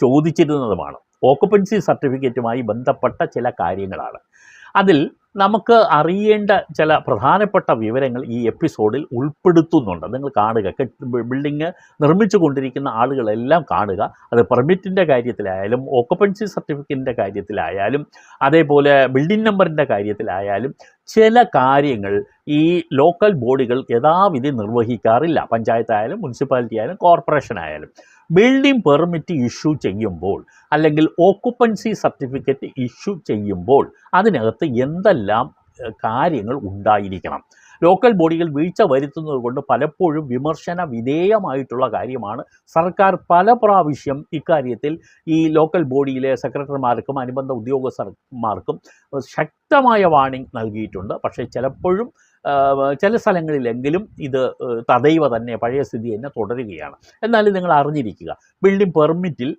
ചോദിച്ചിരുന്നതുമാണ്. ഓക്കുപ്പൻസി സർട്ടിഫിക്കറ്റുമായി ബന്ധപ്പെട്ട ചില കാര്യങ്ങളാണ്. അതിൽ നമുക്ക് അറിയേണ്ട ചില പ്രധാനപ്പെട്ട വിവരങ്ങൾ ഈ എപ്പിസോഡിൽ ഉൾപ്പെടുത്തുന്നുണ്ട്. നിങ്ങൾ കാണുക, ബിൽഡിങ് നിർമ്മിച്ചു കൊണ്ടിരിക്കുന്ന ആളുകളെല്ലാം കാണുക. അത് പെർമിറ്റിൻ്റെ കാര്യത്തിലായാലും ഓക്കുപ്പൻസി സർട്ടിഫിക്കറ്റിൻ്റെ കാര്യത്തിലായാലും അതേപോലെ ബിൽഡിംഗ് നമ്പറിൻ്റെ കാര്യത്തിലായാലും ചില കാര്യങ്ങൾ ഈ ലോക്കൽ ബോഡികൾ യഥാവിധി നിർവഹിക്കാറില്ല. പഞ്ചായത്തായാലും മുനിസിപ്പാലിറ്റി ആയാലും കോർപ്പറേഷൻ ആയാലും ബിൽഡിംഗ് പെർമിറ്റ് ഇഷ്യൂ ചെയ്യുമ്പോൾ അല്ലെങ്കിൽ ഓക്കുപ്പൻസി സർട്ടിഫിക്കറ്റ് ഇഷ്യൂ ചെയ്യുമ്പോൾ അതിനകത്ത് എന്തെല്ലാം കാര്യങ്ങൾ ഉണ്ടായിരിക്കണം. ലോക്കൽ ബോഡികൾ വീഴ്ച വരുത്തുന്നത് കൊണ്ട് പലപ്പോഴും വിമർശന വിധേയമായിട്ടുള്ള കാര്യമാണ്. സർക്കാർ പല പ്രാവശ്യം ഇക്കാര്യത്തിൽ ഈ ലോക്കൽ ബോഡിയിലെ സെക്രട്ടറിമാർക്കും അനുബന്ധ ഉദ്യോഗസ്ഥന്മാർക്കും ശക്തമായ വാർണിംഗ് നൽകിയിട്ടുണ്ട്. പക്ഷേ ചിലപ്പോഴും ചില സ്ഥലങ്ങളിലെങ്കിലും ഇത് തദൈവ തന്നെ പഴയ സ്ഥിതി തന്നെ തുടരുകയാണ്. എന്നാലും നിങ്ങൾ അറിഞ്ഞിരിക്കുക, ബിൽഡിംഗ് പെർമിറ്റിൽ